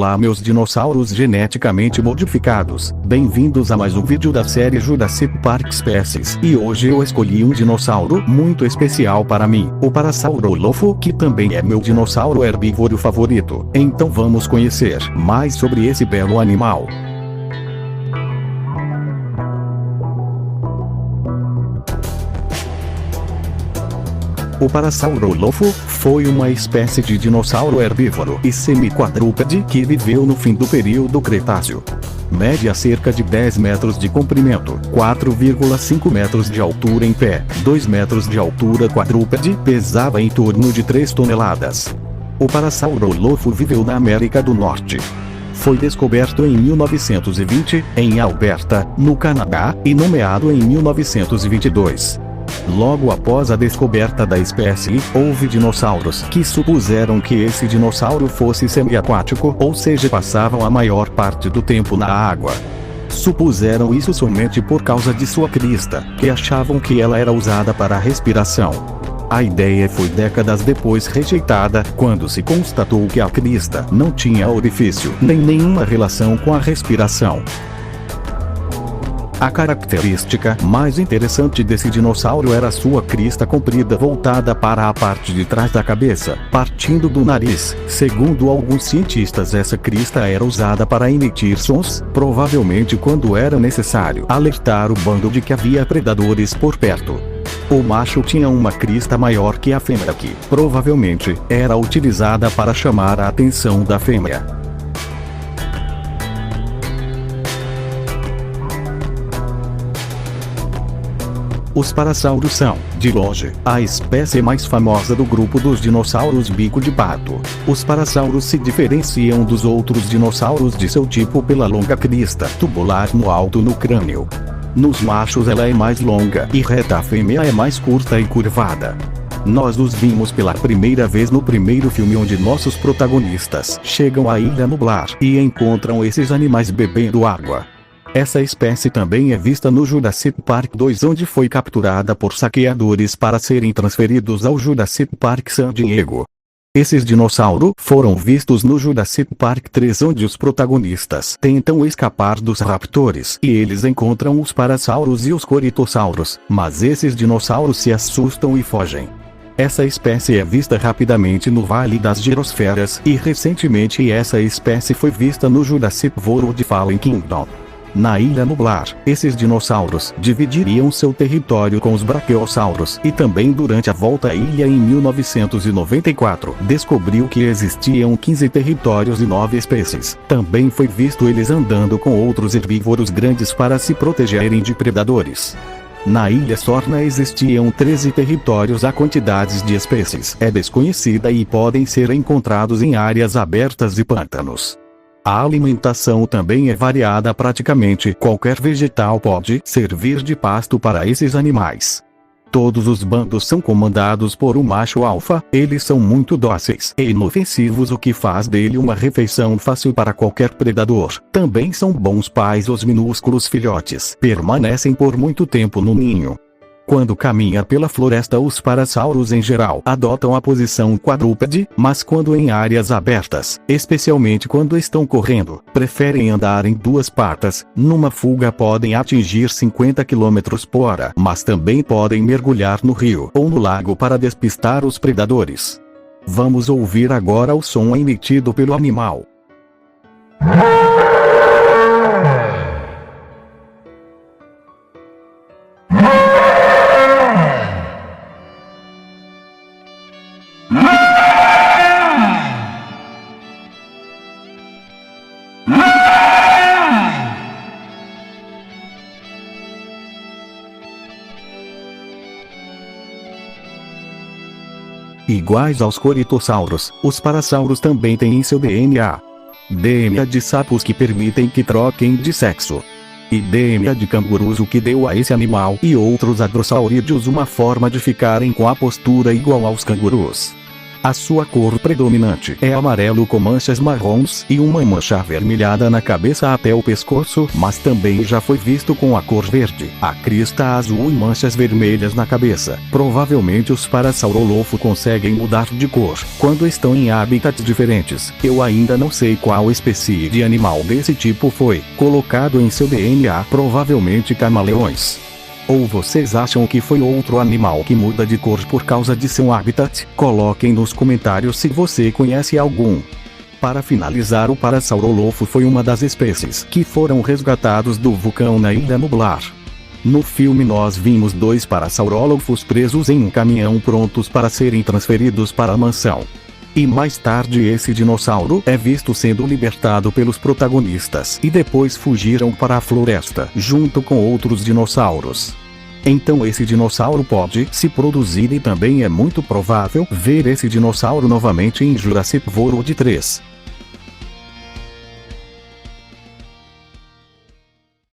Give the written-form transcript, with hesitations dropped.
Olá meus dinossauros geneticamente modificados, bem-vindos a mais um vídeo da série Jurassic Park Species. E hoje eu escolhi um dinossauro muito especial para mim, o Parasaurolophus, que também é meu dinossauro herbívoro favorito. Então vamos conhecer mais sobre esse belo animal. O Parasaurolophus foi uma espécie de dinossauro herbívoro e semi-quadrúpede que viveu no fim do período Cretáceo. Média cerca de 10 metros de comprimento, 4,5 metros de altura em pé, 2 metros de altura quadrúpede, pesava em torno de 3 toneladas. O Parasaurolophus viveu na América do Norte. Foi descoberto em 1920, em Alberta, no Canadá, e nomeado em 1922. Logo após a descoberta da espécie, houve dinossauros que supuseram que esse dinossauro fosse semiaquático, ou seja, passavam a maior parte do tempo na água. Supuseram isso somente por causa de sua crista, que achavam que ela era usada para a respiração. A ideia foi décadas depois rejeitada, quando se constatou que a crista não tinha orifício, nem nenhuma relação com a respiração. A característica mais interessante desse dinossauro era sua crista comprida voltada para a parte de trás da cabeça, partindo do nariz. Segundo alguns cientistas, essa crista era usada para emitir sons, provavelmente quando era necessário alertar o bando de que havia predadores por perto. O macho tinha uma crista maior que a fêmea que, provavelmente, era utilizada para chamar a atenção da fêmea. Os parasauros são, de longe, a espécie mais famosa do grupo dos dinossauros bico de pato. Os parasauros se diferenciam dos outros dinossauros de seu tipo pela longa crista tubular no alto no crânio. Nos machos ela é mais longa e reta, a fêmea é mais curta e curvada. Nós os vimos pela primeira vez no primeiro filme, onde nossos protagonistas chegam à Ilha Nublar e encontram esses animais bebendo água. Essa espécie também é vista no Jurassic Park 2, onde foi capturada por saqueadores para serem transferidos ao Jurassic Park San Diego. Esses dinossauros foram vistos no Jurassic Park 3, onde os protagonistas tentam escapar dos raptores e eles encontram os parasauros e os coritossauros, mas esses dinossauros se assustam e fogem. Essa espécie é vista rapidamente no Vale das Girosferas e recentemente essa espécie foi vista no Jurassic World Fallen Kingdom. Na Ilha Nublar, esses dinossauros dividiriam seu território com os braquiossauros e também durante a volta à ilha em 1994, descobriu que existiam 15 territórios e 9 espécies. Também foi visto eles andando com outros herbívoros grandes para se protegerem de predadores. Na Ilha Sorna existiam 13 territórios. A quantidade de espécies é desconhecida e podem ser encontrados em áreas abertas e pântanos. A alimentação também é variada, praticamente qualquer vegetal pode servir de pasto para esses animais. Todos os bandos são comandados por um macho alfa, eles são muito dóceis e inofensivos, o que faz dele uma refeição fácil para qualquer predador. Também são bons pais, os minúsculos filhotes permanecem por muito tempo no ninho. Quando caminha pela floresta, os parasauros em geral adotam a posição quadrúpede, mas quando em áreas abertas, especialmente quando estão correndo, preferem andar em duas patas. Numa fuga podem atingir 50 km por hora, mas também podem mergulhar no rio ou no lago para despistar os predadores. Vamos ouvir agora o som emitido pelo animal. Iguais aos coritossauros, os parasauros também têm em seu DNA de sapos que permitem que troquem de sexo, e DNA de cangurus, o que deu a esse animal e outros hadrossaurídeos uma forma de ficarem com a postura igual aos cangurus. A sua cor predominante é amarelo com manchas marrons e uma mancha avermelhada na cabeça até o pescoço, mas também já foi visto com a cor verde, a crista azul e manchas vermelhas na cabeça. Provavelmente os parasaurolophos conseguem mudar de cor quando estão em habitats diferentes. Eu ainda não sei qual espécie de animal desse tipo foi colocado em seu DNA, provavelmente camaleões. Ou vocês acham que foi outro animal que muda de cor por causa de seu habitat? Coloquem nos comentários se você conhece algum. Para finalizar, o parasaurolopho foi uma das espécies que foram resgatados do vulcão na Ilha Nublar. No filme nós vimos 2 parasaurolophos presos em um caminhão prontos para serem transferidos para a mansão. E mais tarde esse dinossauro é visto sendo libertado pelos protagonistas e depois fugiram para a floresta junto com outros dinossauros. Então esse dinossauro pode se produzir e também é muito provável ver esse dinossauro novamente em Jurassic World 3.